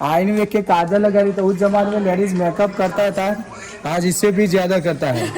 आईने देख के काजल लगा रही, तो उस जमाने में लेडीज मेकअप करता था, आज इससे भी ज्यादा करता है।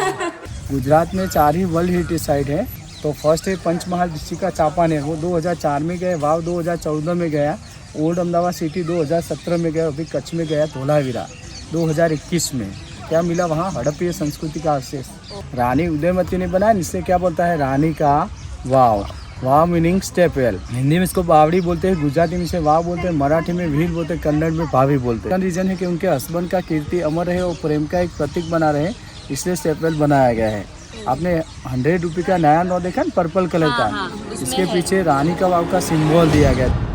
गुजरात में 4 ही वर्ल्ड हेरिटेज साइट है। तो फर्स्ट है पंचमहाल डिस्ट्रिक्ट का चापानेर, वो 2004 में गए। वाव 2014 में गया। ओल्ड अहमदाबाद सिटी 2017 में गया। अभी कच्छ में गया धोलावीरा 2021 में। क्या मिला वहाँ? हड़प्पीय संस्कृति का अवशेष। रानी उदयमती ने बनाया, जिससे क्या बोलता है रानी का वाव। वाव मीनिंग स्टेप वेल। हिंदी में इसको बावड़ी बोलते हैं, गुजराती में इसे वाव बोलते हैं, मराठी में भील बोलते हैं, कन्नड़ में भाभी बोलते हैं। रीजन है कि उनके हस्बैंड का कीर्ति अमर रहे और प्रेम का एक प्रतीक बना रहे, इसलिए स्टेप वेल बनाया गया है। आपने 100 रुपये का नया नोट देखा ना, पर्पल कलर का, इसके पीछे रानी का वाव का सिंबल दिया गया।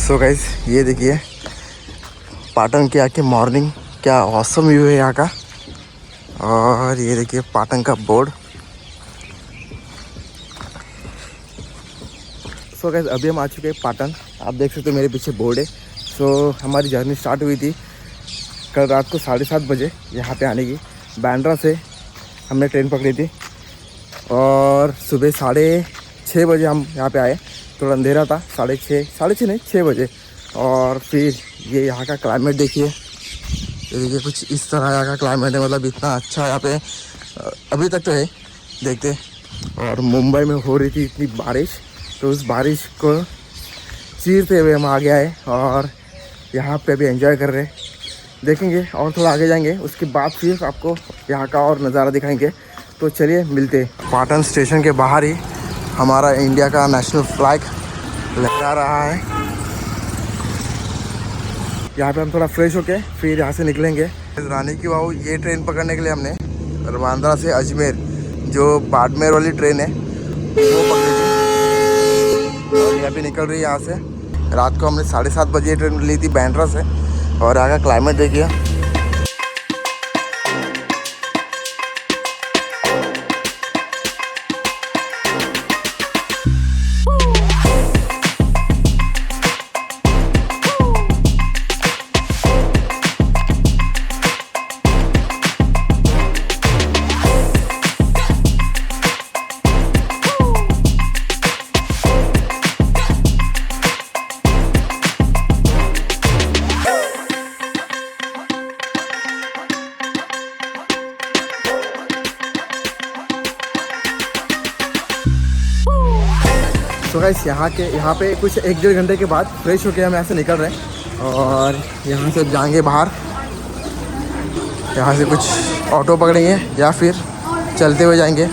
सो गाइस, ये देखिए पाटन के आके मॉर्निंग, क्या ऑसम व्यू है यहाँ का। और ये देखिए पाटन का बोर्ड। सो गाइस, अभी हम आ चुके हैं पाटन। आप देख सकते हो मेरे पीछे बोर्ड है। सो हमारी जर्नी स्टार्ट हुई थी कल रात को 7:30 बजे यहाँ पे आने की। बांद्रा से हमने ट्रेन पकड़ी थी और सुबह 6:30 बजे हम यहाँ पे आए। थोड़ा अंधेरा था, 6:30 नहीं 6 बजे। और फिर ये यहाँ का क्लाइमेट देखिए, ये देखिए कुछ इस तरह यहाँ का क्लाइमेट है। मतलब इतना अच्छा यहाँ पे अभी तक तो है, देखते। और मुंबई में हो रही थी इतनी बारिश, तो उस बारिश को चीरते हुए हम आ गए आए और यहाँ पे अभी एंजॉय कर रहे। देखेंगे और थोड़ा आगे जाएंगे, उसके बाद फिर आपको यहाँ का और नज़ारा दिखाएंगे। तो चलिए मिलते। पाटन स्टेशन के बाहर ही हमारा इंडिया का नेशनल फ्लैग लहरा रहा है। यहाँ पे हम थोड़ा फ्रेश होके फिर यहाँ से निकलेंगे। रानी की वाव ये ट्रेन पकड़ने के लिए हमने बांद्रा से अजमेर, जो बाड़मेर वाली ट्रेन है, वो पकड़ी थी। और ये अभी निकल रही है यहाँ से। रात को हमने 7:30 बजे ट्रेन ली थी बांद्रा से। और यहाँ का क्लाइमेट देखिए। तो गाइस, यहाँ पे कुछ 1-1.5 घंटे के बाद फ्रेश होके हम यहाँ से निकल रहे हैं। और यहाँ से जाएंगे बाहर। यहाँ से कुछ ऑटो पकड़ेंगे या फिर चलते हुए जाएंगे।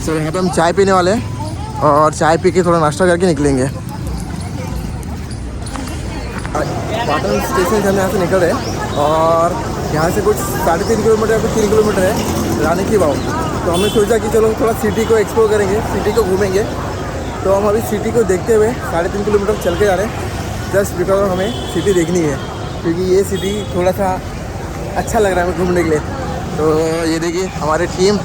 तो यहाँ पे हम चाय पीने वाले हैं और चाय पी के थोड़ा नाश्ता करके निकलेंगे। पाटन स्टेशन से हम यहाँ से निकल रहे हैं और यहाँ से कुछ 3.5 किलोमीटर या फिर 3 किलोमीटर है रानी की वाव। तो हमने सोचा कि चलो थोड़ा सिटी को एक्सप्लोर करेंगे, सिटी को घूमेंगे। तो हम अभी सिटी को देखते हुए 3.5 किलोमीटर चल के जा रहे हैं, जस्ट बिकॉज हमें सिटी देखनी है, क्योंकि ये सिटी थोड़ा सा अच्छा लग रहा है हमें घूमने के लिए। तो ये देखिए हमारी टीम।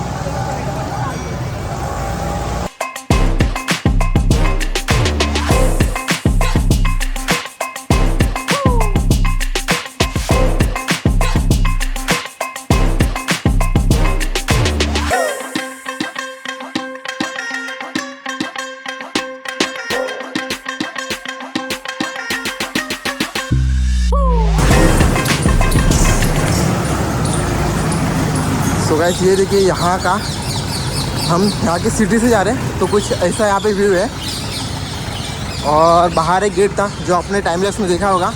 तो गाइस, ये देखिए यहाँ का, हम यहाँ की सिटी से जा रहे हैं। तो कुछ ऐसा यहाँ पे व्यू है। और बाहर एक गेट था जो आपने टाइम लैप्स में देखा होगा।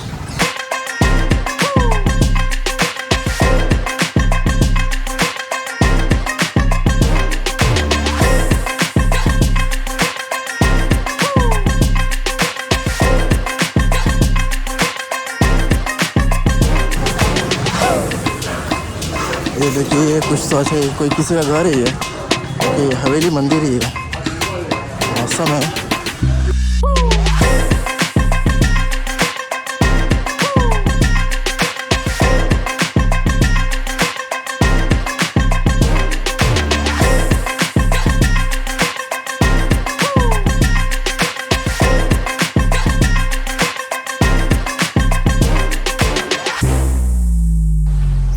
ये देखिए कुछ तो अच्छा ये कोई किसी का घर ही है, ये हवेली मंदिर ही है, मौसम है।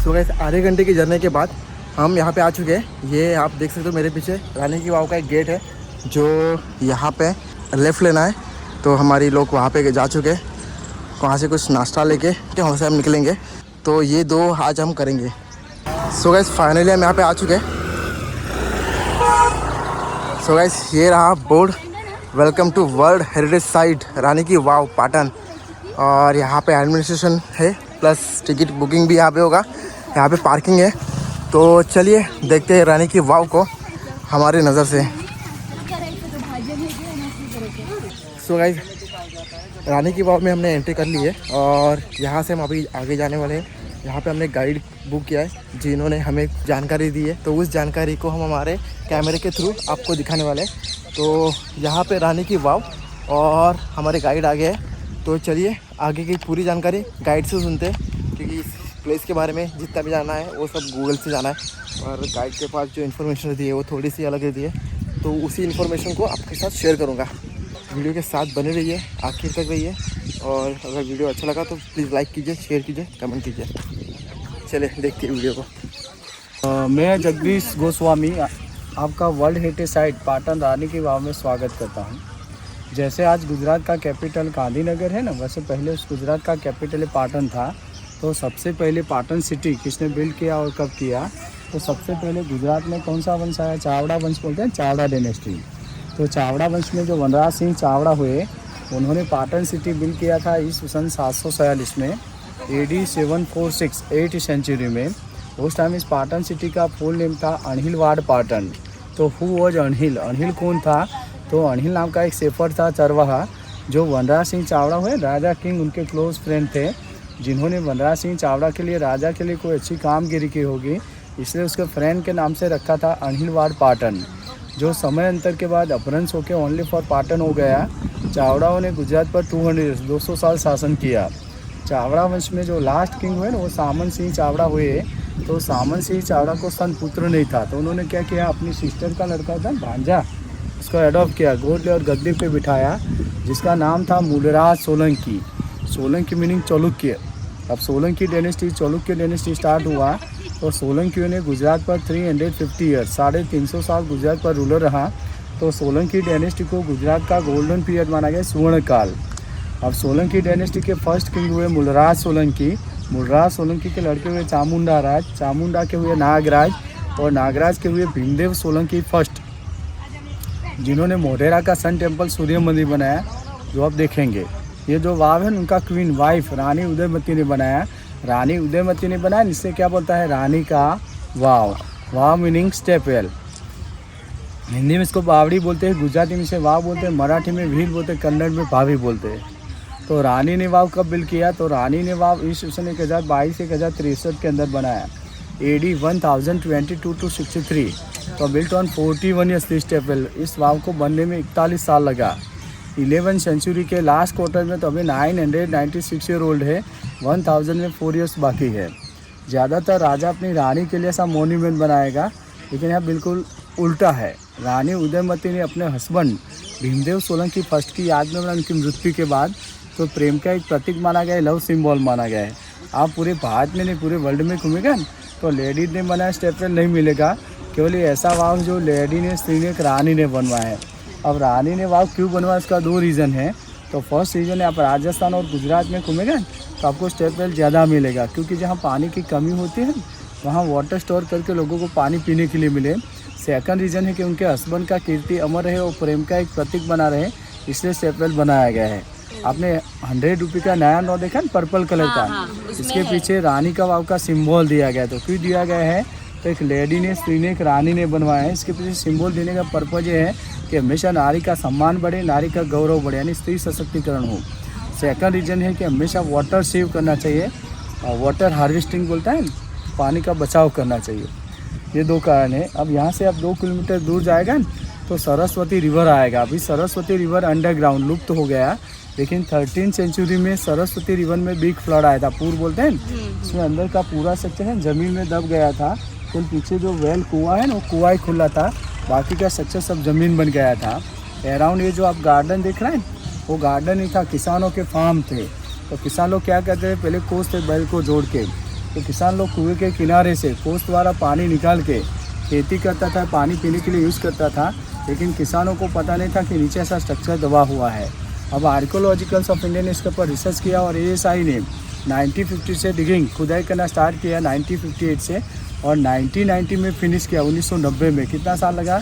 तो गाइस आधे घंटे की जर्नी के बाद हम यहाँ पे आ चुके हैं। ये आप देख सकते हो मेरे पीछे रानी की वाव का एक गेट है, जो यहाँ पे लेफ़्ट लेना है। तो हमारी लोग वहाँ पे जा चुके हैं, वहाँ से कुछ नाश्ता लेके वहाँ से हम निकलेंगे। तो ये दो आज हम करेंगे। सो गाइस फाइनली हम यहाँ पे आ चुके हैं। सो गाइस ये रहा board, welcome to world heritage site Rani ki Vav Patan. और यहाँ पे एडमिनिस्ट्रेशन है, प्लस टिकट बुकिंग भी यहाँ पे होगा। यहाँ पे पार्किंग है। तो चलिए देखते हैं रानी की वाव को हमारी नज़र से। सो गाइस रानी की वाव में हमने एंट्री कर ली है और यहाँ से हम अभी आगे जाने वाले हैं। यहाँ पे हमने गाइड बुक किया है जिन्होंने हमें जानकारी दी है, तो उस जानकारी को हम हमारे कैमरे के थ्रू आपको दिखाने वाले हैं। तो यहाँ पे रानी की वाव और हमारे गाइड आ गए हैं। तो चलिए आगे की पूरी जानकारी गाइड से सुनते हैं, क्योंकि इस प्लेस के बारे में जितना भी जाना है वो सब गूगल से जाना है और गाइड के पास जो इन्फॉर्मेशन रहती है वो थोड़ी सी अलग रहती है। तो उसी इन्फॉर्मेशन को आपके साथ शेयर करूँगा। वीडियो के साथ बने रहिए, आखिर तक रहिए। और अगर वीडियो अच्छा लगा तो प्लीज़ लाइक कीजिए, शेयर कीजिए, कमेंट कीजिए। चलिए देखते हैं वीडियो को। मैं जगदीश गोस्वामी आपका वर्ल्ड हेरिटेज साइट पाटन रानी की वाव में स्वागत करता हूँ। जैसे आज गुजरात का कैपिटल गांधीनगर है ना, वैसे पहले उस गुजरात का कैपिटल पाटन था। तो सबसे पहले पाटन सिटी किसने बिल्ड किया और कब किया? तो सबसे पहले गुजरात में कौन सा वंश आया? चावड़ा वंश बोलते हैं, चावड़ा डायनेस्टी। तो चावड़ा वंश में जो वनराज सिंह चावड़ा हुए, उन्होंने पाटन सिटी बिल्ड किया था ईस्वी सन 746 में, AD 746 8th सेंचुरी में। उस टाइम इस पाटन सिटी का फुल नेम था अणहिलवाड़ पाटन। तो हु वॉज अणहिल? अणहिल कौन था? तो अणहिल नाम का एक शेफर्ड था, चरवाहा, जो वनराज सिंह चावड़ा हुए राजा किंग उनके क्लोज फ्रेंड थे, जिन्होंने वनराज सिंह चावड़ा के लिए राजा के लिए कोई अच्छी कामगिरी की होगी, इसलिए उसके फ्रेंड के नाम से रखा था अणहिलवाड़ पाटन, जो समय अंतर के बाद अपहृंस होकर ओनली फॉर पाटन हो गया। चावड़ाओं ने गुजरात पर 200 साल शासन किया। चावड़ा वंश में जो लास्ट किंग हुए ना, वो सामन सिंह चावड़ा हुए। तो सामन सिंह चावड़ा को सन पुत्र नहीं था, तो उन्होंने क्या किया, अपनी सिस्टर का लड़का था भांजा, उसको अडॉप्ट किया, गोद और गद्दी पे बिठाया, जिसका नाम था मूलराज सोलंकी। सोलंकी मीनिंग चालुक्य। अब Solanki dynasty, Chalukya dynasty start हुआ। तो सोलंकियों ने गुजरात पर 350 ईयर्स 350 साल गुजरात पर रूलर रहा। तो सोलंकी डायनेस्टी को गुजरात का गोल्डन पीरियड माना गया, स्वर्ण काल। अब सोलंकी डायनेस्टी के फर्स्ट किंग हुए मूलराज सोलंकी। मूलराज सोलंकी के लड़के हुए चामुंडा राज, चामुंडा के हुए नागराज, और नागराज के हुए भीमदेव सोलंकी फर्स्ट, जिन्होंने मोढेरा का सन टेम्पल सूर्य मंदिर बनाया, जो आप देखेंगे। ये जो वाव है उनका क्वीन वाइफ रानी उदयमती ने बनाया। रानी उदयमती ने बनाया, इससे क्या बोलता है, रानी का वाव। वाव मीनिंग स्टेपवेल। हिंदी में इसको बावड़ी बोलते हैं, गुजराती में इसे वाव बोलते हैं, मराठी में भील बोलते हैं, कन्नड़ में भाभी बोलते हैं। तो रानी ने वाव कब बिल्ड किया? तो रानी ने वाव ईस्वी सन 1022 1063 के अंदर बनाया, AD 1022 to 63। तो built on 41 years this temple. इस वाव को बनने में 41 साल लगा। 11th सेंचुरी के लास्ट क्वार्टर में तो अभी 996 ईयर ओल्ड है, 1000 में 4 ईयर्स बाकी है। ज़्यादातर राजा अपनी रानी के लिए ऐसा मोन्यूमेंट बनाएगा, लेकिन यहाँ बिल्कुल उल्टा है। रानी उदयमती ने अपने हस्बैंड भीमदेव सोलंकी फर्स्ट की याद में उनकी मृत्यु के बाद तो प्रेम का एक प्रतीक माना गया है, लव सिंबल माना गया है। आप पूरे भारत में नहीं पूरे वर्ल्ड में घूमेगा तो लेडी ने बनाया स्टेपवेल नहीं मिलेगा, केवल ये ऐसा वाव जो लेडी ने, स्त्री ने, एक रानी ने बनवाया है। अब रानी ने वाव क्यों बनवाया, इसका 2 रीज़न है। तो फर्स्ट रीज़न है, आप राजस्थान और गुजरात में घूमेगा तो आपको स्टेपवेल ज़्यादा मिलेगा, क्योंकि जहाँ पानी की कमी होती है वहाँ वाटर स्टोर करके लोगों को पानी पीने के लिए मिले। सेकंड रीज़न है कि उनके हस्बैंड का कीर्ति अमर रहे और प्रेम का एक प्रतीक बना रहे, इसलिए स्टेपवेल बनाया गया है। आपने 100 रुपये का नया नोट देखा ना, पर्पल कलर का, इसके पीछे रानी का वाव का सिंबल दिया गया है। तो क्यों दिया गया है? तो एक लेडी ने, स्त्री ने, एक रानी ने बनवाया है। इसके पीछे सिंबल देने का पर्पज ये है कि हमेशा नारी का सम्मान बढ़े, नारी का गौरव बढ़े, यानी स्त्री सशक्तिकरण हो। सेकंड रीज़न है कि हमेशा वाटर सेव करना चाहिए, और वाटर हार्वेस्टिंग बोलता है, पानी का बचाव करना चाहिए। ये दो कारण है। अब यहाँ से अब 2 किलोमीटर दूर जाएगा न, तो सरस्वती रिवर आएगा। अभी सरस्वती रिवर अंडरग्राउंड लुप्त हो गया, लेकिन 13th सेंचुरी में सरस्वती रिवर में बिग फ्लड आया था, पूर बोलते हैं न, इसमें अंदर का पूरा सेक्शन है ज़मीन में दब गया था। तो पीछे जो वेल कुआं है ना, वो कुआं ही खुला था, बाकी का सेक्शन सब ज़मीन बन गया था। अराउंड ये जो आप गार्डन देख रहे हैं, वो गार्डन ही था, किसानों के फार्म थे। तो किसान लोग क्या करते थे, पहले कोस थे बैल को जोड़ के, तो किसान लोग कुएं के किनारे से कोस द्वारा पानी निकाल के खेती करता था, पानी पीने के लिए यूज़ करता था। लेकिन किसानों को पता नहीं था कि नीचे ऐसा स्ट्रक्चर दबा हुआ है। अब आर्कोलॉजिकल्स ऑफ इंडिया ने इसके ऊपर रिसर्च किया और ASI ने 1950 से डिगिंग खुदाई करना स्टार्ट किया 1958 से, और 1990 में फिनिश किया 1990 में। कितना साल लगा?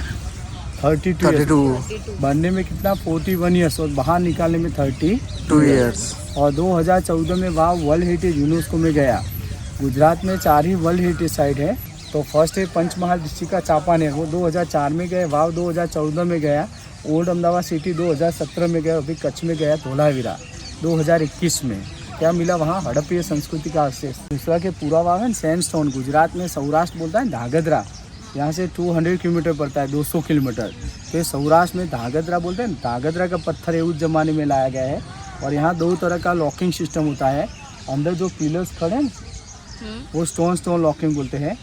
32 बनने में कितना 41 ईयर्स, और बाहर निकालने में 32 ईयर्स। और 2014 में वाव वर्ल्ड हेरिटेज यूनेस्को में गया। गुजरात में 4 ही वर्ल्ड हेरिटेज साइट है। तो फर्स्ट है पंचमहाल डिस्ट्रिक्ट का चापानेर, वो 2004 में गए। वाव 2014 में गया। ओल्ड अहमदाबाद सिटी 2017 में गया। अभी कच्छ में गया धोलावीरा 2021 में। क्या मिला वहाँ? हड़प्पीय संस्कृति का अवशेष। दूसरा के पूरा वाव है सैंडस्टोन, गुजरात में सौराष्ट्र बोलता है धागध्रा, यहाँ से 200 किलोमीटर पड़ता है, 200 किलोमीटर। तो ये सौराष्ट्र में धागध्रा बोलते हैं, धागध्रा का पत्थर है, उस जमाने में लाया गया है। और यहाँ 2 तरह का लॉकिंग सिस्टम होता है। अंदर जो पिलर्स खड़े हैं वो स्टोन लॉकिंग बोलते हैं।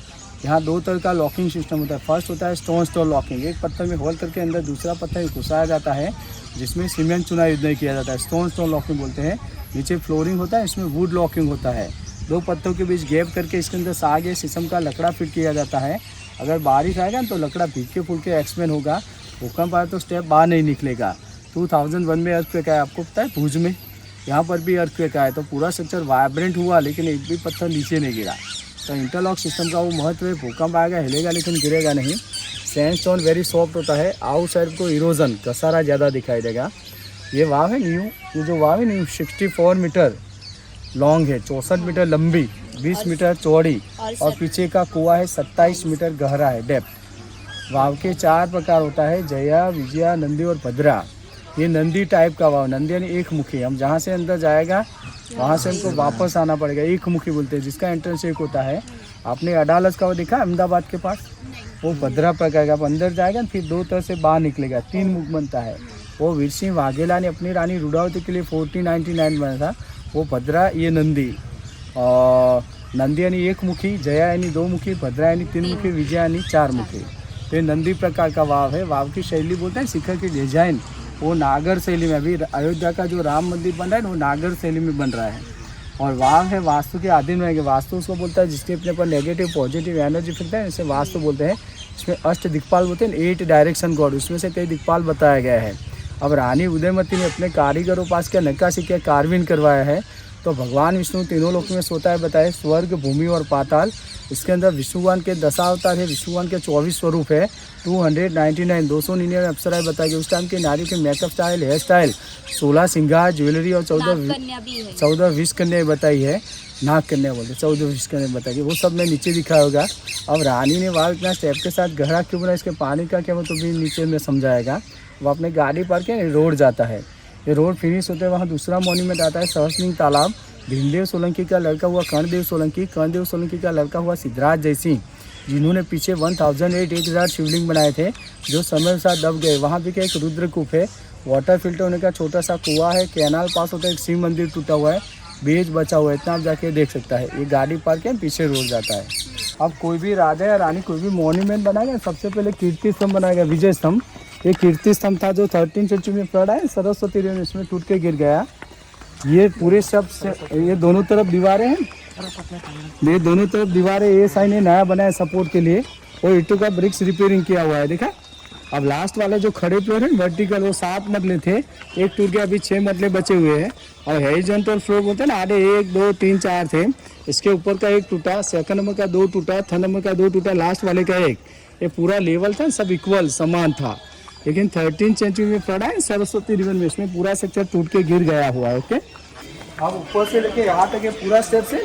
यहाँ 2 तरह का लॉकिंग सिस्टम होता है। फर्स्ट होता है स्टोन लॉकिंग, एक पत्थर में होल करके अंदर दूसरा पत्थर घुसाया जाता है, जिसमें सीमेंट चुनाव युद्ध नहीं किया जाता है, स्टोन लॉकिंग बोलते हैं। नीचे फ्लोरिंग होता है, इसमें वुड लॉकिंग होता है। 2 पत्थरों के बीच गैप करके इसके अंदर साग या शीशम का लकड़ा फिट किया जाता है। अगर बारिश आएगा तो लकड़ा भीग के फूल के एक्सपेंड होगा, भूकंप आए तो स्टेप बाहर नहीं निकलेगा। 2001 में अर्थक्वेक आया, आपको पता है भुज में, यहाँ पर भी अर्थक्वेक आया, तो पूरा स्ट्रक्चर वाइब्रेंट हुआ, लेकिन एक भी पत्थर नीचे नहीं गिरा। तो इंटरलॉक सिस्टम का वो महत्व है, भूकंप आएगा हिलेगा लेकिन गिरेगा नहीं। सैंडस्टोन वेरी सॉफ्ट होता है, आउटसाइड को इरोजन घसारा ज़्यादा दिखाई देगा। ये वाव है न्यू, ये जो वाव है न्यू 64 मीटर लॉन्ग है, 64 मीटर लंबी, 20 मीटर चौड़ी, और पीछे का कुआं है 27 मीटर गहरा है डेप्थ। वाव के 4 प्रकार होता है, जया, विजया, नंदी और भद्रा। ये नंदी टाइप का वाव, नंदी यानी एक मुखी। हम जहाँ से अंदर जाएगा वहाँ से हमको वापस आना पड़ेगा, एक मुखी बोलते हैं, जिसका एंट्रेंस एक होता है। आपने अडालज का वो देखा अहमदाबाद के पास, वो भद्रा प्रकार का। आप अंदर जाएगा फिर 2 तरह से बाहर निकलेगा, 3 मुख बनता है। वो वीर सिंह वाघेला ने अपनी रानी रुद्रावती के लिए 1499 बना था, वो भद्रा। ये नंदी, और नंदी यानी एक मुखी, जया यानी 2 मुखी, भद्रा यानी 3 मुखी, विजया यानी 4 मुखी। तो ये नंदी प्रकार का वाव है। वाव की शैली बोलते हैं, शिखर की डिजाइन वो नागर शैली में, अभी अयोध्या का जो राम मंदिर बन रहा है वो नागर शैली में बन रहा है। और वाव है वास्तु के अधीन रहेंगे। वास्तु उसको बोलता है जिसके अपने पर नेगेटिव पॉजिटिव एनर्जी फिरता है, इसे वास्तु बोलते हैं। इसमें 8 दिक्पाल बोलते हैं, 8 डायरेक्शन गॉड, उसमें से कई दिक्पाल बताया गया है। अब रानी उदयमती ने अपने कारीगरों पास क्या नक्काशी किया, कार्विन करवाया है। तो भगवान विष्णु तीनों लोक में सोता है बताए, स्वर्ग, भूमि और पाताल। इसके अंदर विष्णुवान के 10 अवतार है, विष्णुवान के 24 स्वरूप है, 299 अप्सराएं बताई गई। उस टाइम के नारी के मेकअप स्टाइल, हेयर स्टाइल, 16 श्रृंगार, ज्वेलरी और 14-20 कन्याएं बताई है। नाग कन्या बोलते, 14-20 कन्या बताई गई, वो सब मैं नीचे दिखाया होगा। अब रानी ने वाव इतना स्टेप के साथ गहरा क्यों बना, इसके पानी का क्या मतलब भी नीचे में समझाएगा। वो अपने गाड़ी पार के रोड जाता है, ये रोड फिनिश होते हैं, वहाँ दूसरा मॉन्यूमेंट आता है सहस्लिंग तालाब। भीमदेव सोलंकी का लड़का हुआ कर्णदेव सोलंकी का लड़का हुआ सिद्धराज जयसिंह, जिन्होंने पीछे 1008 शिवलिंग बनाए थे, जो समय के साथ दब गए। वहाँ भी क्या एक रुद्रकूप है, वाटर फिल्टर होने का छोटा सा कुआं है, कैनाल पास होता है, एक शिव मंदिर टूटा हुआ है, ब्रिज बचा हुआ है, इतना आप जाके देख सकता है। ये गाड़ी पार्क है, पीछे रोड जाता है। अब कोई भी राजा या रानी कोई भी मॉन्यूमेंट बनाएगा, सबसे पहले कीर्ति स्तंभ बनाएगा, विजय स्तंभ। ये कीर्ति स्तंभ था जो 13th सेंचुरी में फ्लड आया, सरस्वती रिवर इसमें टूट के गिर गया। ये पूरे सब से, ये दोनों तरफ दीवारें हैं, ये दोनों तरफ दीवारें ASI ने नया बनाया सपोर्ट के लिए, और ईंटों का ब्रिक्स रिपेयरिंग किया हुआ है, देखा। अब लास्ट वाले जो खड़े फ्लोर है वर्टिकल, वो 7 मरले थे, एक टूट गया, अभी 6 मरले बचे हुए हैं। और हॉरिजॉन्टल फ्लोर बोलते हैं ना, आधे 1, 2, 3, 4 थे, इसके ऊपर का 1 टूटा, सेकंड नंबर का 2 टूटा, थर्ड नंबर का 2 टूटा, लास्ट वाले का 1। ये पूरा लेवल था, सब इक्वल समान था। लेकिन 13th सेंचुरी में फ्लड है सरस्वती रिवर में, इसमें पूरा सेक्टर टूट के गिर गया हुआ है। ओके, अब ऊपर से लेके यहाँ तक ये पूरा स्टेप्स है,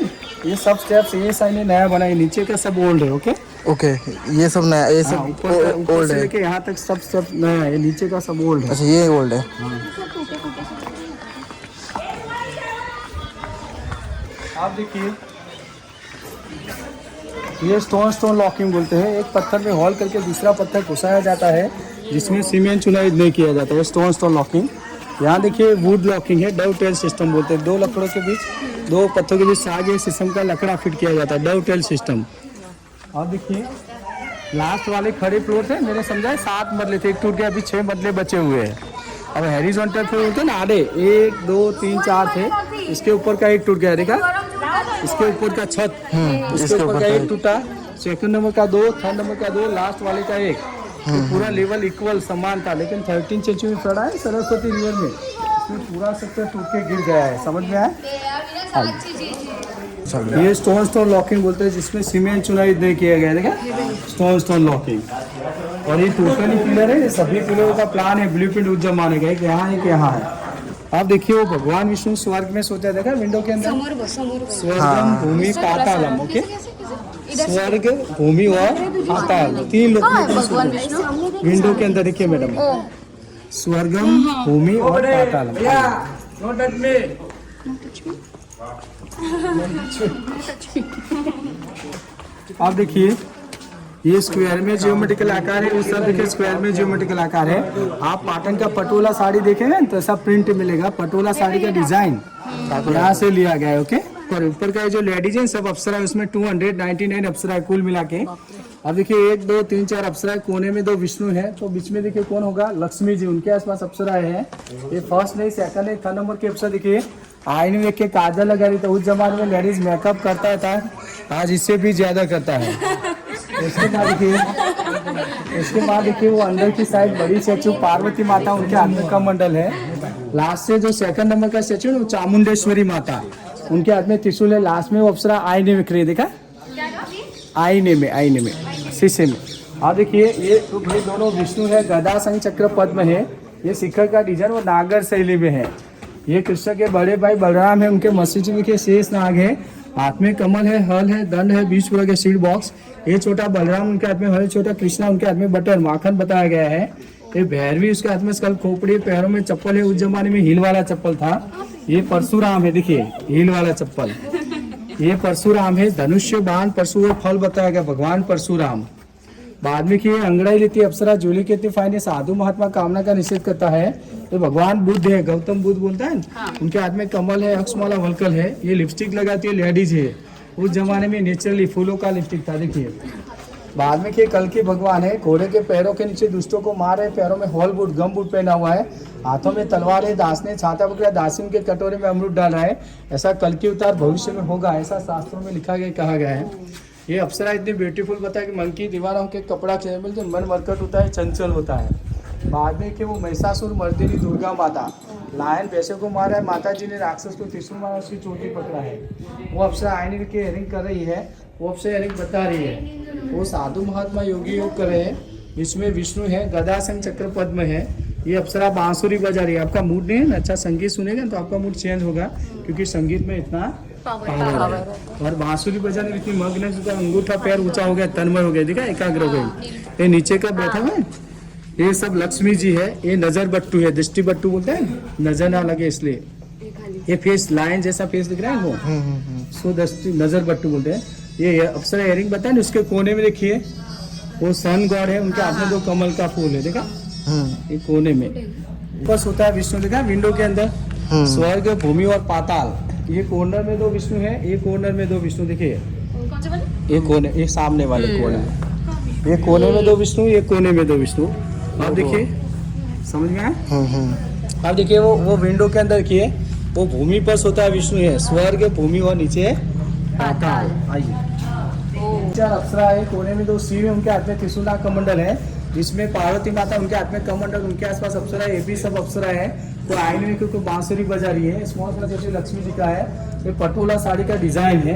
ये सब स्टेप्स ASI ने नया बनाया, नीचे का सब ओल्ड है। ओके ओके, ये सब नया, ये सब ऊपर से लेके यहाँ तक सब स्टेप नया है, नीचे का सब ओल्ड है। अच्छा, ये ओल्ड है। आप देखिए ये स्टोन लॉकिंग बोलते हैं। एक पत्थर में होल करके दूसरा पत्थर घुसाया जाता है, जिसमें सीमेंट चुनाई नहीं किया जाता है। Stone locking. यहाँ देखिए वुड लॉकिंग है, डव टेल सिस्टम बोलते हैं। दो लकड़ों के बीच, दो पत्थरों के बीच आगे सिस्टम का लकड़ा फिट किया जाता है, डव टेल सिस्टम। और देखिए लास्ट वाले खड़े फ्लोर थे, मैंने समझा 7 मरले थे, एक टूट गया, अभी 6 मरले बचे हुए हैं। अब हॉरिजॉन्टल फ्लोर होते हैं ना, आधे 1 2 3 4 थे, इसके ऊपर का एक टूट गया, देखा इसके ऊपर का छत, इसके ऊपर का एक टूटा, सेकंड नंबर का 2, थर्ड नंबर का 2, लास्ट वाले का 1। तो पूरा लेवल इक्वल समान था। लेकिन 13 इंच में पड़ा है सरस्वती रिवर में, इसमें पूरा सेक्टर टूट के गिर गया है। समझ में आया? ये स्टोन लॉकिंग बोलते हैं, जिसमें सीमेंट चुनाई नहीं किया गया, देखा स्टोन लॉकिंग। और ये टोटली पिलर है, सभी पिलरों का प्लान है, ब्लूप्रिंट उस जमाने का, एक यहाँ एक यहाँ है। आप देखिए वो भगवान विष्णु स्वर्ग में सोचा, देखा विंडो के अंदर, स्वर्गम भूमि पातालम। ओके, स्वर्ग भूमि और पाताल, 3 लोग विंडो के अंदर। देखिए मैडम, स्वर्गम भूमि और पातालम। आप देखिए ये स्क्वायर में जियोमेट्रिकल आकार है, उस सब देखिए स्क्वायर में जियोमेट्रिकल आकार है। आप पाटन का पटोला साड़ी देखेंगे ना, तो ऐसा प्रिंट मिलेगा, पटोला साड़ी का डिजाइन यहाँ से लिया गया है। ओके, और ऊपर का जो लेडीज है सब अप्सरा है, उसमें 299 अप्सरा है कुल मिला के। अब देखिए 1 2 3 4 अप्सरा है, कोने में 2 विष्णु है, तो बीच में देखिए कौन होगा, लक्ष्मी जी, उनके आसपास अप्सरा है। ये फर्स्ट नहीं, सेकंड नहीं, थर्ड नंबर के अप्सरा। देखिए आईने में के काजल लगा रही, तो उस जमाने में लेडीज मेकअप करता था, आज इससे भी ज्यादा करता है। इसके बाद देखिए वो अंदर की साइड बड़ी स्टैचू पार्वती माता, उनके हाथ में कमंडल है। लास्ट से जो सेकंड नंबर का स्टैचू है वो चामुंडेश्वरी माता, उनके हाथ में त्रिशूल है। लास्ट में वो अप्सरा आईने में खड़ी, देखा आईने में शीशे में। आप देखिए ये तो भाई दोनों विष्णु है, गदा संग चक्र पद्म है। ये शिखर का डिजाइन वो नागर शैली में है। ये कृष्ण के बड़े भाई बलराम है, उनके मस्जिद में के शेष नाग है, हाथ में कमल है, हल है, दंड है, बीच पूरा के सीड बॉक्स। ये छोटा बलराम, उनके हाथ में हल, छोटा कृष्णा, उनके हाथ में बटर माखन बताया गया है। ये भैरवी, उसके हाथ में स्कल खोपड़ी, पैरों में चप्पल है, उस जमाने में हील वाला चप्पल था। ये परशुराम है, देखिए हील वाला चप्पल, ये परशुराम है। धनुष्य बाण परशु और फल बताया गया, भगवान परशुराम। बाद में किए अंगड़ाई लेती अप्सरा, जोली के फाइन, साधु महात्मा कामना का निषेध करता है। तो भगवान बुद्ध है, गौतम बुद्ध बोलता है, उनके हाथ में कमल है, अक्षमाला वलकल है। ये लिपस्टिक लगाती है लेडीज है, उस जमाने में नेचुरली फूलों का लिपस्टिक था। देखिए बाद में किए कल की भगवान है, घोड़े के पैरों के नीचे दुष्टों को मार रहे, पैरों में हॉल बूट गम बूट पहना हुआ है, हाथों में तलवार है, दास ने छाता पकड़ा, दासी उनके कटोरे में अमृत डाल रहा है। ऐसा कल की उतार भविष्य में होगा, ऐसा शास्त्रों में लिखा गया, कहा गया है। ये अप्सरा इतनी ब्यूटीफुल बताया कि मन की दीवारों के कपड़ा मिलते, मन मरकट होता है, चंचल होता है। बाद में कि वो महिषासुर मर्दिनी दुर्गा माता, लायन पैसे को मारा है, माता जी ने राक्षस को त्रिशूल मारा, उसकी चोटी पकड़ा है। वो अप्सरा आईने के हेरिंग कर रही है, वो अप्सरा हेरिंग बता रही है। वो साधु महात्मा योगी योग कर रहे हैं, इसमें विष्णु है, गदा संग चक्र पद्म है। ये अप्सरा बांसुरी बजा रही है। आपका मूड नहीं है ना, अच्छा संगीत सुनेगा तो आपका मूड चेंज होगा, क्योंकि संगीत में इतना पावर है। और बांसुरी बजाने में इतनी मग्न है, उसका अंगूठा पैर ऊंचा हो गया, तन्मय हो गया, देखा एकाग्र हो गई। ये नीचे का बैठा हुआ है, ये सब लक्ष्मी जी है। ये नजर बट्टू है, दृष्टि बट्टू बोलते हैं, नजर ना लगे इसलिए। ये फेस लाइन जैसा फेस दिख रहा है वो, सो दृष्टि नजर बट्टू बोलते हैं। ये अप्सरा इयरिंग बताए ना, उसके कोने में देखिए वो सन गॉड है, उनके हाथ में 2 कमल का फूल है, देखा ये कोने में। बस होता है विष्णु, देखा विंडो के अंदर, स्वर्ग भूमि और पाताल। ये कॉर्नर में 2 विष्णु है, ये कॉर्नर में 2 विष्णु, देखिए ये कोने, ये सामने वाले कोने, ये कोने में 2 विष्णु, ये कोने में 2 विष्णु। आप देखिए, समझ में आया? आप देखिए वो विंडो के अंदर किए, वो भूमि पर सोता है विष्णु है, स्वर्ग भूमि और नीचे पाताल। आइए 4 अप्सरा है, कोने में 2 शिव है, उनके हाथ में त्रिशूल कमंडल है, जिसमें पार्वती माता, उनके हाथ में कमंडल, उनके आसपास अप्सरा है। ये भी सब अप्सरा है। तो आईने में क्योंकि बांसुरी बजा रही है, स्मॉल सा जैसे लक्ष्मी जी का है। ये पटोला साड़ी का डिजाइन है।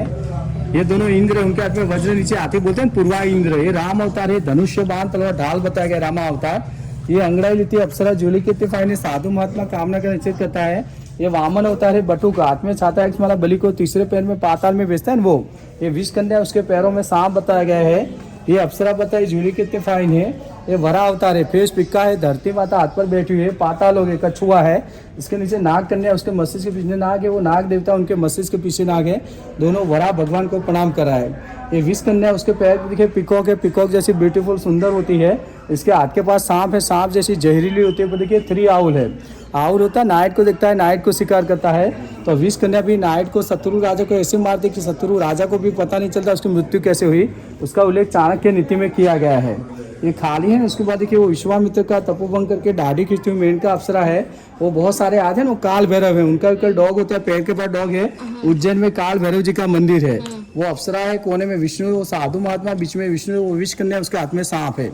ये दोनों इंद्र, उनके हाथ में वज्र, नीचे हाथी बोलते हैं पूर्वा इंद्र। ये राम अवतार है, धनुष्य बाण तलवार ढाल बताया गया, रामा अवतार। ये अंगड़ाई लेती अप्सरा, जोली के तिफाई ने साधु महात्मा कामना का निषेध करता है। ये वामन अवतार है, बटू का हाथ में छाता है, माला बलि को तीसरे पैर में पाताल में बेचता है वो। ये विष कन्या, उसके पैरों में सांप बताया गया है। ये अप्सरा बताई, जोली के तिफाइन है। ये वरा अवतार है, फेस पिक्का है, धरती माता हाथ पर बैठी हुई है, पाताल हो गए, कछुआ है, इसके नीचे नाग कन्या, उसके मस्तिष्क के पीछे नाग है, वो नाग देवता, उनके मस्तिष्क के पीछे नाग है। दोनों वरा भगवान को प्रणाम करा है। ये विष कन्या, उसके पैर पे देखिए पिकॉक है, पिकॉक जैसी ब्यूटीफुल सुंदर होती है। इसके हाथ के पास सांप है, सांप जैसी जहरीली होती है। पर देखिए 3 आउल है, आउल होता है नाइट को देखता है, नाइट को शिकार करता है। तो विष कन्या भी नाइट को शत्रु राजा को ऐसे मारती कि शत्रु राजा को भी पता नहीं चलता उसकी मृत्यु कैसे हुई। उसका उल्लेख चाणक्य नीति में किया गया है। ये खाली है। उसके बाद देखिए वो विश्वामित्र का तपोभंग करके दाढ़ी खींचती हुई मेनका अप्सरा है। वो बहुत सारे आते हैं, वो काल भैरव है, उनका एक डॉग होता है, पैर के पास डॉग है। उज्जैन में काल भैरव जी का मंदिर है। वो अप्सरा है, कोने में विष्णु, वो साधु महात्मा, बीच में विष्णु, वो विष कन्या, उसके हाथ में सांप है।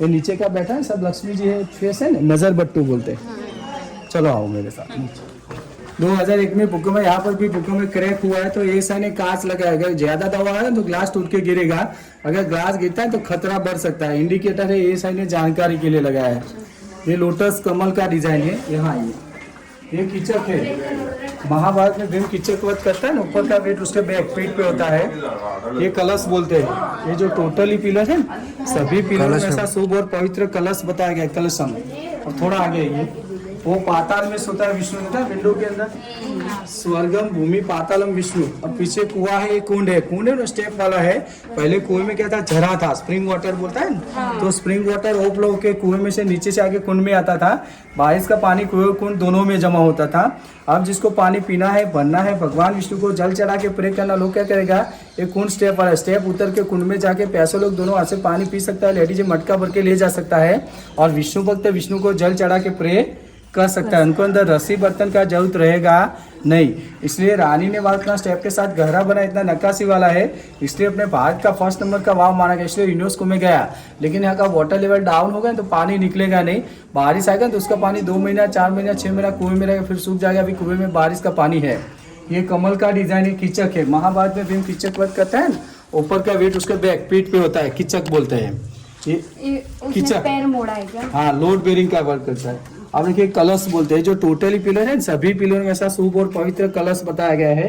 ये नीचे का बैठा है सब लक्ष्मी जी है, फेस है ना, नजर बट्टू बोलते हैं। चलो आओ मेरे साथ। 2001 में भूकंप में, यहाँ पर भी भूकंप में क्रैक हुआ है। तो ये साने कांच लगा है, अगर ज्यादा दबाव है तो ग्लास टूट के गिरेगा, अगर ग्लास गिरता है तो खतरा बढ़ सकता है। इंडिकेटर है, ये साने जानकारी के लिए लगाया है। ये लोटस कमल का डिजाइन है। यहाँ ये कीचक है, महाभारत में भीम कीचक वध करता है ना, ऊपर का वेट उसके बैक पीठ पे होता है। ये कलश बोलते हैं। ये जो टोटली पिलर है, सभी पिलर में ऐसा शुभ और पवित्र कलश बताया गया है, कलशम। और थोड़ा आगे ये वो पाताल में सोता है विष्णु होता है, विंडो के अंदर स्वर्गम भूमि पातालम विष्णु। और पीछे कुआं है, ये कुंड है, कुंड है ना स्टेप वाला है। पहले कुएं में क्या था, झरा था, स्प्रिंग वाटर बोलता है ना। तो स्प्रिंग वाटर ओवरफ्लो के कुएं में से नीचे से आके कुंड में आता था। बारिश का पानी कुएं कुंड दोनों में जमा होता था। अब जिसको पानी पीना है, भरना है, भगवान विष्णु को जल चढ़ा के प्रे करना, लोग क्या करेगा, ये कुंड स्टेप वाला स्टेप उतर के कुंड में जाके प्यासे लोग दोनों हाथ से पानी पी सकता है। लेडीज मटका भर के ले जा सकता है। और विष्णु भक्त विष्णु को जल चढ़ा के प्रे कर सकता है। उनको अंदर रस्सी बर्तन का जरूरत रहेगा नहीं। इसलिए रानी ने वहाँ इतना स्टेप के साथ गहरा बना, इतना नक्काशी वाला है, इसलिए अपने भारत का फर्स्ट नंबर का वाव माना गया, इसलिए यूनेस्को में गया। लेकिन यहाँ का वाटर लेवल डाउन हो गया तो पानी निकलेगा नहीं। बारिश आएगा तो उसका पानी 2 महीना 4 महीना 6 महीना कुएं में रहेगा, फिर सूख जाएगा। अभी कुएं में बारिश का पानी है। ये कमल का डिजाइन है, कीचक है। महाभारत में भीम कीचक वध करता है, ऊपर का वेट उसके बैक पीठ पे होता है, कीचक बोलते हैं। ये कीचक पैर मोड़ा है क्या? हाँ, लोड बेरिंग का वर्क करता है। अब देखिए कलश बोलते हैं, जो टोटली पिलर है, सभी पिलर में ऐसा शुभ और पवित्र कलश बताया गया है।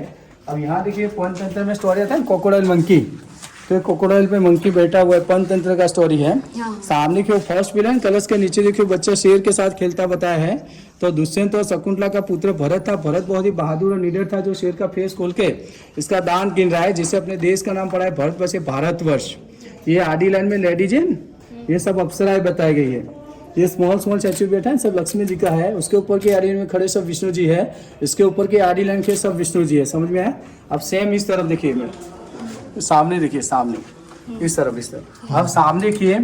अब यहाँ देखिए पंचतंत्र में स्टोरी आता है, क्रोकोडाइल मंकी। तो क्रोकोडाइल पे मंकी बैठा हुआ है, पंचतंत्र का स्टोरी है। सामने के फर्स्ट पिलर, कलश के नीचे देखिए बच्चा शेर के साथ खेलता बताया है। तो दुष्यंत और शकुंतला का पुत्र भरत था। भरत बहुत ही बहादुर और निडर था, जो शेर का फेस खोल के इसका दान गिन रहा है, जिससे अपने देश का नाम पड़ा है भारतवर्ष, भारतवर्ष। ये आडी लाइन में लेडीज है, ये सब अप्सराएं बताई गई है। ये स्मॉल स्टैचू बैठा है, सब लक्ष्मी जी का है। उसके ऊपर की आड़ी में खड़े सब विष्णु जी है। इसके ऊपर की आड़ी लाइन के सब विष्णु जी है। समझ में आया? अब सेम इस तरफ देखिए, मैं सामने देखिए, सामने इस तरफ, इस तरफ। अब सामने देखिए,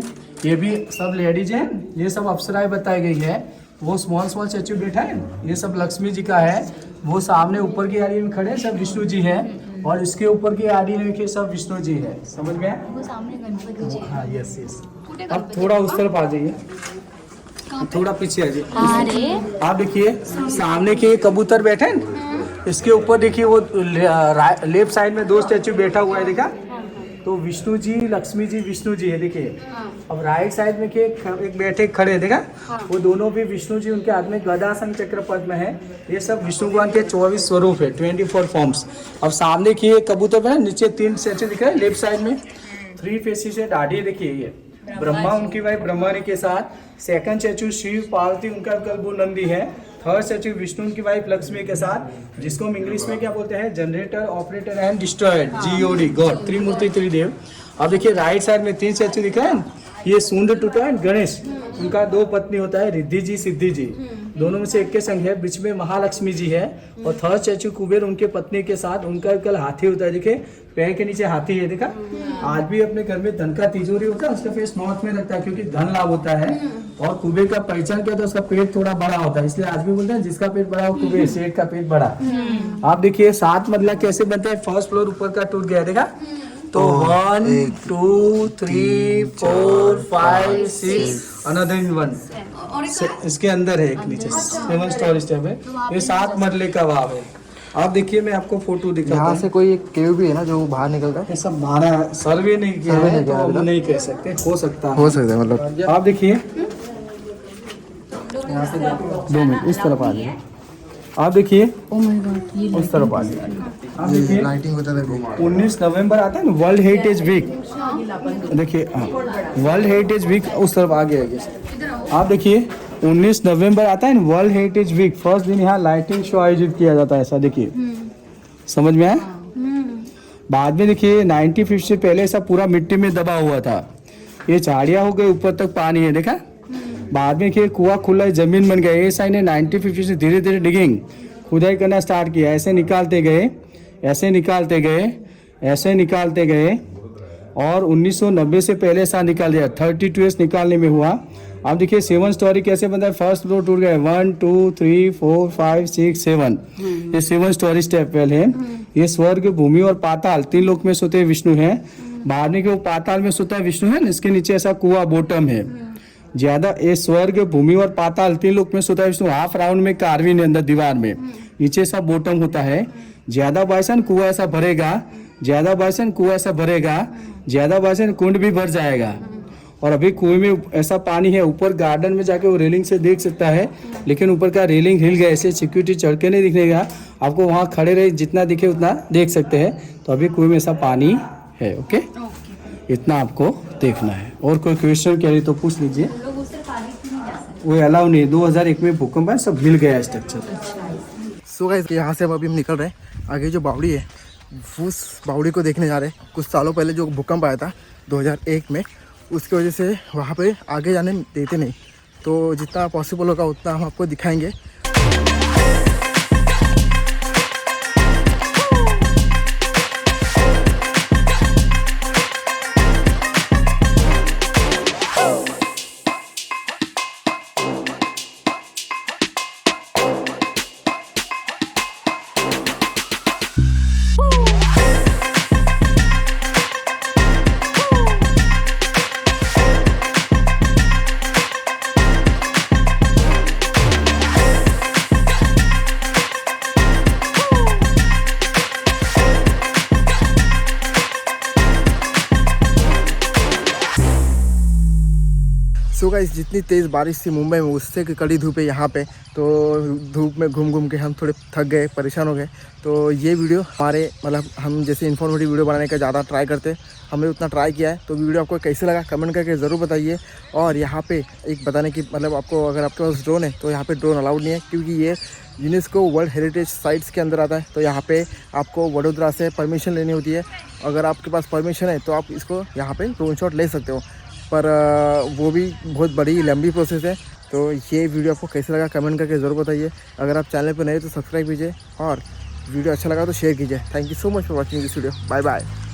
ये भी सब लेडीज है, ये सब अप्सराएं बताई गई है। वो स्मॉल स्टैचू बैठा है, ये सब लक्ष्मी जी का है। वो सामने ऊपर की आड़ी में खड़े सब विष्णु जी है, और इसके ऊपर की आड़ी में के सब विष्णु जी है। समझ में आया? वो सामने गणपति जी। हाँ, यस यस। अब थोड़ा उस तरफ आ जाइए, थोड़ा पीछे आ जाइए। आप देखिए सामने के कबूतर बैठे हैं, इसके ऊपर देखिए वो लेफ्ट साइड में 2 स्टैचू बैठा हुआ है, देखा? तो विष्णु जी, लक्ष्मी जी, विष्णु जी है, देखिए। अब राइट साइड में एक बैठे खड़े हैं, देखा? वो दोनों भी विष्णु जी, उनके हाथ में गदा शंख चक्र पद्म है। ये सब विष्णु भगवान के 24 स्वरूप है, 24 फॉर्म्स। अब सामने की कबूतर में नीचे 3 स्टैचू दिख रहे हैं, लेफ्ट साइड में 3 फेसिस है, दाढ़ी देखिए। ये ब्रह्मा, उनकी वाइफ ब्रह्मानी के साथ। सेकंड स्टैचू शिव पार्वती, उनका कल्बू नंदी है। थर्ड स्टैचू विष्णु, उनकी वाइफ लक्ष्मी के साथ, जिसको हम इंग्लिश में क्या बोलते हैं, generator, operator and destroyer, GOD, God, Trimurti Tridev. अब देखिए राइट साइड में 3 स्टैचू दिख रहे हैं। ये सूंड टूटा है, गणेश, उनका 2 पत्नी होता है, रिद्धि जी, सिद्धि जी, दोनों में से एक के संग है। बीच में महालक्ष्मी जी है। और थर्ड स्टैचू कुबेर, उनके पत्नी के साथ, उनका कल हाथी होता है, देखिए पैर के नीचे हाथी है, देखा? आज भी अपने घर में धन का तिजोरी होता है, उसका फेस नॉर्थ में लगता है, क्योंकि धन लाभ होता है। और कुबेर का पहचान क्या होता है, उसका पेट थोड़ा बड़ा होता है, इसलिए आज भी बोलते हैं जिसका पेट बड़ा हो कुबेर, सेठ का पेट बड़ा। आप देखिए 7 मंजिला कैसे बनता है, फर्स्ट फ्लोर ऊपर का टूट गया, देखा? तो 1 2 3 4 5 6 अनदर इन 1 इसके अंदर है, एक नीचे 7 स्टोरी स्टेप है। ये 7 मरले का वाव है। आप देखिए, मैं आपको फोटो दिखाता हूँ। यहाँ से कोई एक केव भी है ना जो बाहर निकलता है? ये सब हमारा सर्वे नहीं किया है, तो हम नहीं कह सकते, हो सकता है मतलब। आप देखिए, यहाँ से 2 मिनट इस तरफ आ जाइए। आप देखिए उस तरफ आ जाइए। आप देखिए लाइटिंग होता है। 19 नवंबर आता है ना, वर्ल्ड हेरिटेज वीक। देखिए वर्ल्ड हेरिटेज वीक उस तरफ आगे आगे। आप देखिए 19 नवंबर आता है ना, वर्ल्ड हेरिटेज वीक। फर्स्ट दिन यहाँ लाइटिंग शो आयोजित किया जाता है, ऐसा देखिए। समझ में आया? बाद में देखिए 90 से पहले सब पूरा मिट्टी में दबा हुआ था, ये झाड़ियाँ हो गई, ऊपर तक पानी है देखा। बाद में देखिए कुआं खुला जमीन बन गया। ये साइन ने 90 से धीरे धीरे डिगिंग खुदाई करना स्टार्ट किया, ऐसे निकालते गए, ऐसे निकालते गए, ऐसे निकालते गए और 1990 से पहले सा निकाल दिया। 32 ईयर्स निकालने में हुआ। अब देखिए 7 स्टोरी कैसे बनता है। फर्स्ट फ्लोर टूट गए, 1 2 3 4 5 6 7, ये 7 स्टोरी स्टेप वेल है। ये स्वर्ग, भूमि और पाताल 3 लोक में सोते विष्णु है। बाद में वो पाताल में सोता विष्णु है, इसके नीचे ऐसा कुआ बॉटम है ज्यादा। ये स्वर्ग, भूमि और पाताल 3 लोक में सोता है विष्णु। हाफ राउंड में कार्विन अंदर दीवार में, नीचे सब बॉटम होता है। ज्यादा बायसन कुआ ऐसा भरेगा, ज्यादा बायसन कुआ ऐसा भरेगा, ज्यादा बायसन कुंड भी भर जाएगा। और अभी कुएं में ऐसा पानी है, ऊपर गार्डन में जाके वो रेलिंग से देख सकता है, लेकिन ऊपर का रेलिंग हिल गया, ऐसे सिक्योरिटी चढ़ के नहीं दिखने का आपको, वहाँ खड़े रहे जितना दिखे उतना देख सकते हैं। तो अभी कुएं में ऐसा पानी है। ओके, इतना आपको देखना है। और कोई क्वेश्चन कह रही तो पूछ लीजिए। लोग उस तरफ आगे क्यों नहीं जा सकते? वो अलाउ नहीं, 2001 में भूकंप है, सब हिल गया स्ट्रक्चर। सो गाइस यहाँ से अब अभी हम निकल रहे हैं। आगे जो बावड़ी है उस बावड़ी को देखने जा रहे हैं। कुछ सालों पहले जो भूकंप आया था 2001 में, उसकी वजह से वहाँ पे आगे जाने देते नहीं, तो जितना पॉसिबल होगा उतना हम आपको दिखाएंगे। सो गाइस जितनी तेज़ बारिश थी मुंबई में, उससे की कड़ी धूप है यहाँ पे, तो धूप में घूम घूम के हम थोड़े थक गए, परेशान हो गए। तो ये वीडियो हमारे मतलब हम जैसे इन्फॉर्मेटिव वीडियो बनाने का ज़्यादा ट्राई करते, हमने उतना ट्राई किया है। तो वीडियो आपको कैसे लगा कमेंट करके ज़रूर बताइए। और यहाँ पे एक बताने की मतलब आपको, अगर आपके पास ड्रोन है तो यहाँ पे ड्रोन अलाउड नहीं है, क्योंकि ये यूनेस्को वर्ल्ड हेरिटेज साइट्स के अंदर आता है। तो यहाँ पे आपको वडोदरा से परमिशन लेनी होती है। अगर आपके पास परमिशन है तो आप इसको यहाँ पे ड्रोन शॉट ले सकते हो, पर वो भी बहुत बड़ी लंबी प्रोसेस है। तो ये वीडियो आपको कैसे लगा कमेंट करके ज़रूर बताइए। अगर आप चैनल पर नए तो सब्सक्राइब कीजिए और वीडियो अच्छा लगा तो शेयर कीजिए। Thank you so much for watching this video. Bye bye.